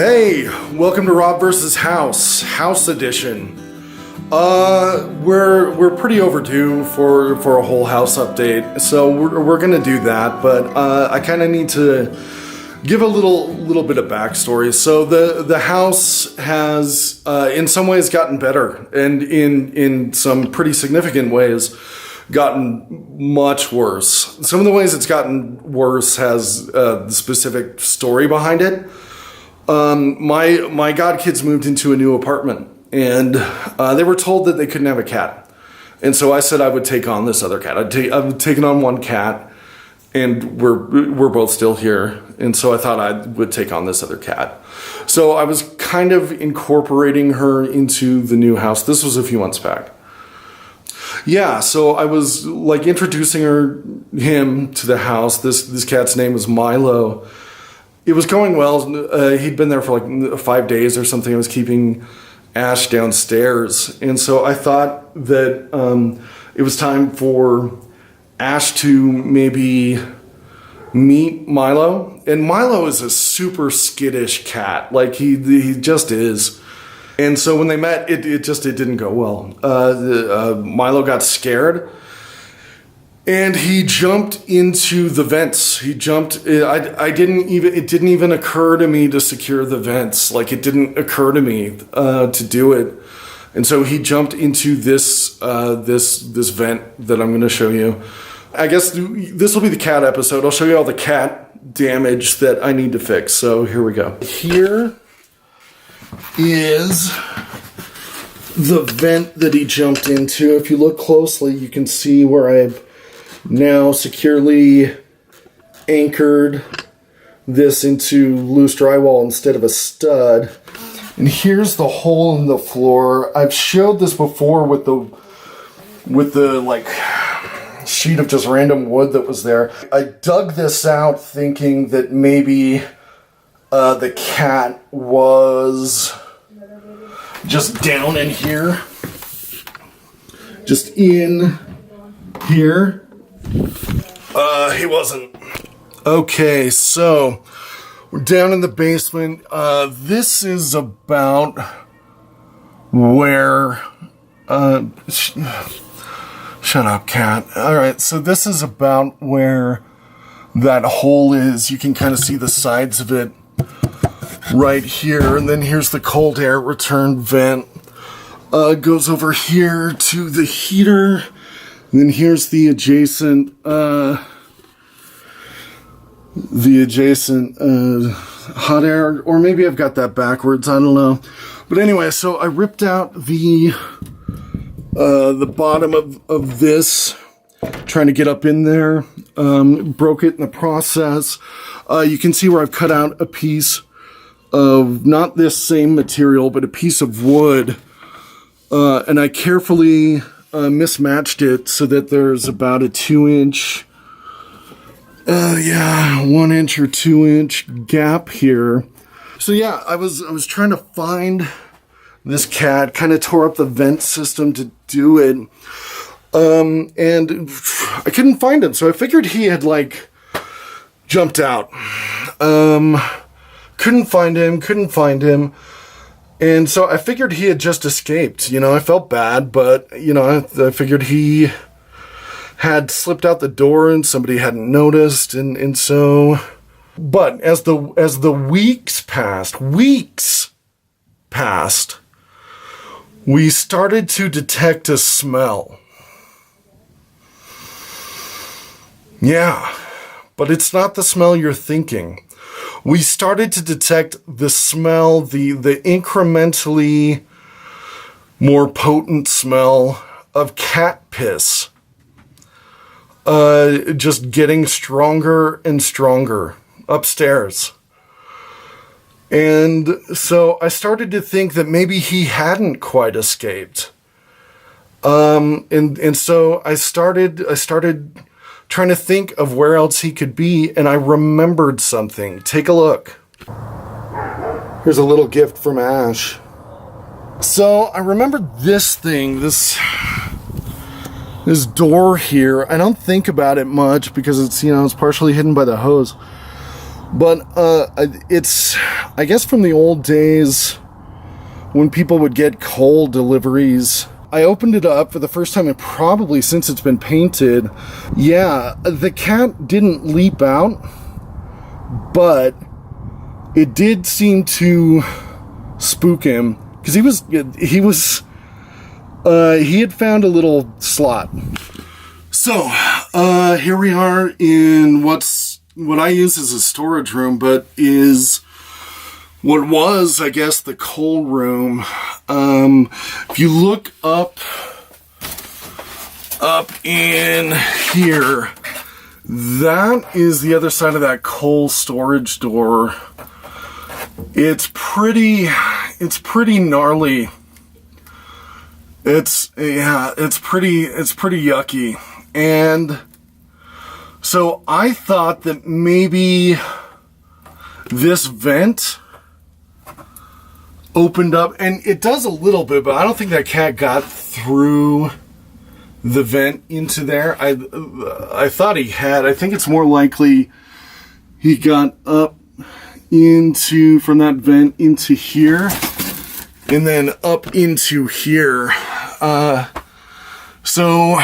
Hey, welcome to Rob vs. House Edition. We're pretty overdue for a whole house update, so we're gonna do that. But I kind of need to give a little bit of backstory. So the house has, in some ways, gotten better, and in some pretty significant ways, gotten much worse. Some of the ways it's gotten worse has the specific story behind it. My godkids moved into a new apartment, and they were told that they couldn't have a cat. And so I said I would take on this other cat. I've taken on one cat, and we're both still here. And so I thought I would take on this other cat. So I was kind of incorporating her into the new house. This was a few months back. Yeah, so I was like introducing him to the house. This cat's name was Milo. It was going well. He'd been there for like 5 days or something. I was keeping Ash downstairs. And so I thought that it was time for Ash to maybe meet Milo. And Milo is a super skittish cat. Like he just is. And so when they met, it didn't go well. Milo got scared. And he jumped into the vents. He jumped. It didn't even occur to me to secure the vents. Like it didn't occur to me to do it. And so he jumped into this vent that I'm going to show you. I guess this will be the cat episode. I'll show you all the cat damage that I need to fix. So here we go. Here is the vent that he jumped into. If you look closely, you can see where I've now securely anchored this into loose drywall instead of a stud. And here's the hole in the floor. I've showed this before with the like sheet of just random wood that was there. I dug this out thinking that maybe the cat was just down in here. Just in here. He wasn't. Okay, so we're down in the basement. This is about where shut up, cat. Alright, so this is about where that hole is. You can kind of see the sides of it right here. And then here's the cold air return vent. Goes over here to the heater. And then here's the adjacent hot air, or maybe I've got that backwards, I don't know. But anyway, so I ripped out the bottom of this, trying to get up in there, broke it in the process. You can see where I've cut out a piece of, not this same material, but a piece of wood, and I carefully mismatched it so that there's about a 2-inch, 1 inch or 2 inch gap here. So yeah, I was trying to find this cat, kind of tore up the vent system to do it, and I couldn't find him. So I figured he had like jumped out. Couldn't find him. And so I figured he had just escaped. You know, I felt bad, but, you know, I figured he had slipped out the door and somebody hadn't noticed. And so, but as the weeks passed, we started to detect a smell. Yeah, but it's not the smell you're thinking. We started to detect the smell, the incrementally more potent smell of cat piss. Just getting stronger and stronger upstairs. And so I started to think that maybe he hadn't quite escaped. And so I started trying to think of where else he could be, and I remembered something. Take a look. Here's a little gift from Ash. So I remembered this thing, this door here. I don't think about it much because it's, you know, it's partially hidden by the hose. But it's, I guess, from the old days when people would get coal deliveries. I opened it up for the first time, and probably since it's been painted. Yeah, the cat didn't leap out, but it did seem to spook him, because he had found a little slot. So here we are in what I use as a storage room, but is what was, I guess, the coal room. If you look up in here, that is the other side of that coal storage door. It's pretty gnarly. It's pretty yucky. And so I thought that maybe this vent opened up, and it does a little bit, but I don't think that cat got through the vent into there. I thought he had. I think it's more likely he got up from that vent into here, and then up into here. So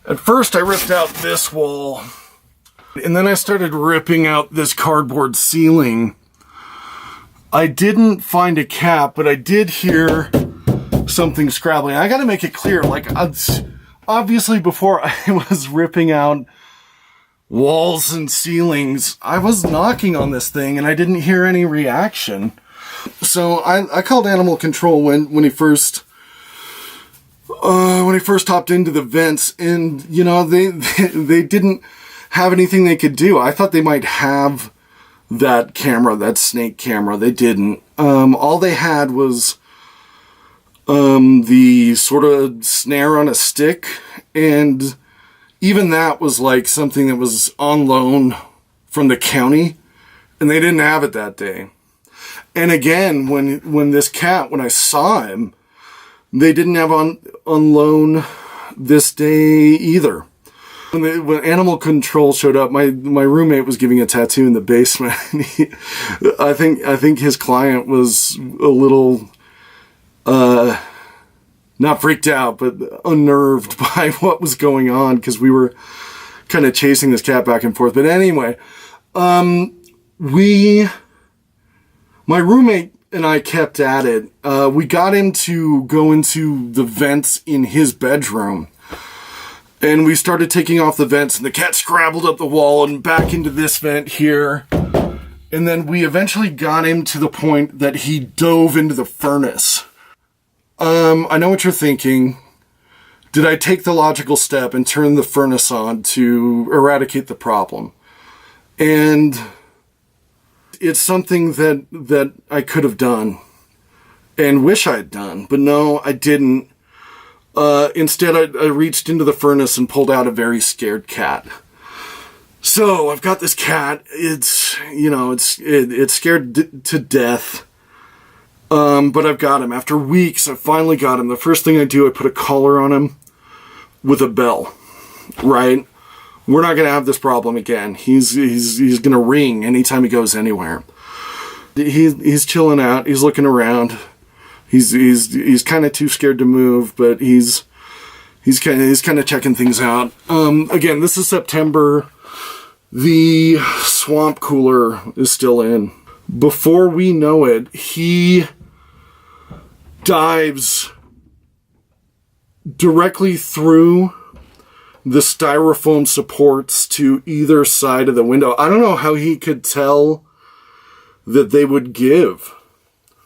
at first I ripped out this wall, and then I started ripping out this cardboard ceiling. I didn't find a cat, but I did hear something scrabbling. I gotta make it clear, like, obviously before I was ripping out walls and ceilings, I was knocking on this thing and I didn't hear any reaction. So I called animal control when he first hopped into the vents, and you know, they didn't have anything they could do. I thought they might have that camera, that snake camera. They didn't. All they had was the sort of snare on a stick, and even that was like something that was on loan from the county, and they didn't have it that day. And again, when this cat, when I saw him, they didn't have on loan this day either. When animal control showed up, my roommate was giving a tattoo in the basement. I think his client was a little not freaked out, but unnerved by what was going on, because we were kind of chasing this cat back and forth. But anyway, my roommate and I kept at it. We got him to go into the vents in his bedroom. And we started taking off the vents, and the cat scrabbled up the wall and back into this vent here. And then we eventually got him to the point that he dove into the furnace. I know what you're thinking. Did I take the logical step and turn the furnace on to eradicate the problem? And it's something that I could have done and wish I'd done, but no, I didn't. Instead, I reached into the furnace and pulled out a very scared cat. So I've got this cat. It's scared to death. But I've got him. After weeks, I finally got him. The first thing I do, I put a collar on him with a bell. Right? We're not gonna have this problem again. He's gonna ring anytime he goes anywhere. He's chilling out. He's looking around. He's kind of too scared to move, but he's kind of checking things out. Again, this is September. The swamp cooler is still in. Before we know it, he dives directly through the styrofoam supports to either side of the window. I don't know how he could tell that they would give.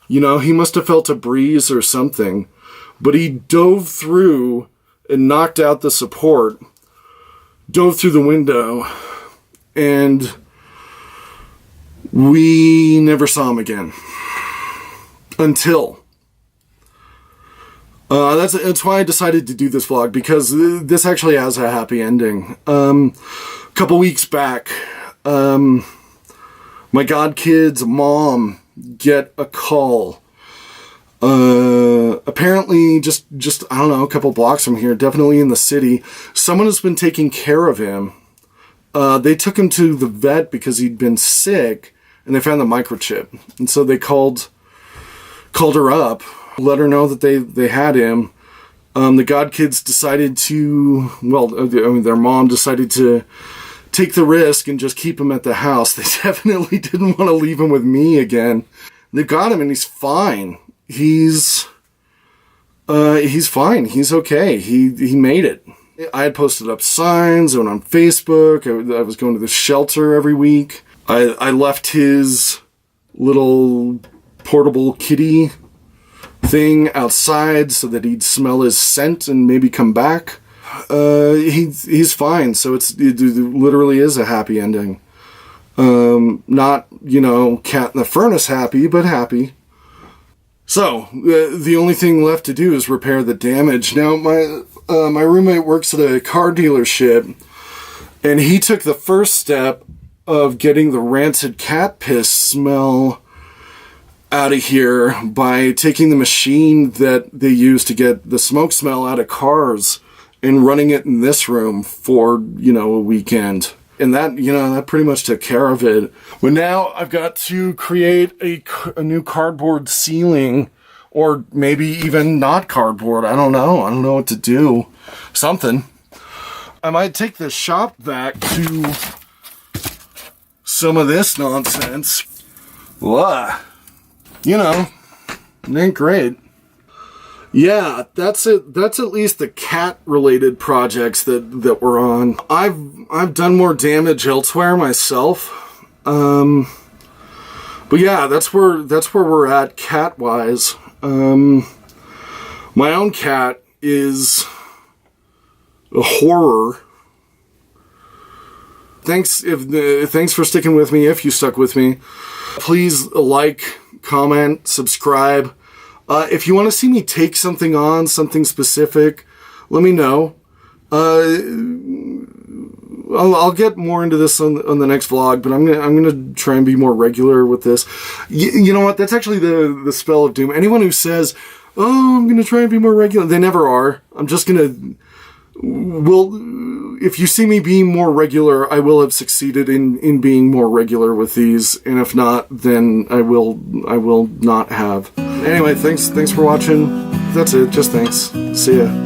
You know, he must have felt a breeze or something, but he dove through and knocked out the support, dove through the window, and we never saw him again. Until. That's why I decided to do this vlog, because this actually has a happy ending. A couple weeks back, my godkid's mom get a call. Apparently just I don't know, a couple blocks from here, definitely in the city, someone has been taking care of him They took him to the vet because he'd been sick, and they found the microchip. And so they called her up, let her know that they had him. The God kids decided to, their mom decided to take the risk and just keep him at the house. They definitely didn't want to leave him with me again. They got him and he's fine. He's fine. He's okay. He made it. I had posted up signs, I went on Facebook, I was going to the shelter every week. I left his little portable kitty thing outside so that he'd smell his scent and maybe come back. He's fine, so it literally is a happy ending. Not, cat in the furnace happy, but happy. So, the only thing left to do is repair the damage. Now, my roommate works at a car dealership, and he took the first step of getting the rancid cat piss smell out of here by taking the machine that they use to get the smoke smell out of cars and running it in this room for, a weekend. And that, that pretty much took care of it. But now I've got to create a new cardboard ceiling, or maybe even not cardboard. I don't know. I don't know what to do. Something. I might take the shop back to some of this nonsense. Blah. It ain't great. Yeah, that's it. That's at least the cat-related projects that we're on. I've done more damage elsewhere myself, but yeah, that's where we're at cat-wise. My own cat is a horror. Thanks for sticking with me. If you stuck with me, please like, comment, subscribe. If you want to see me take something on, something specific, let me know. I'll get more into this on the next vlog, but I'm gonna try and be more regular with this. You know what? That's actually the spell of doom. Anyone who says, "Oh, I'm gonna try and be more regular," they never are. I'm just gonna. If you see me being more regular, I will have succeeded in being more regular with these, and if not, then I will not have. Anyway, thanks for watching. That's it. Just thanks. See ya.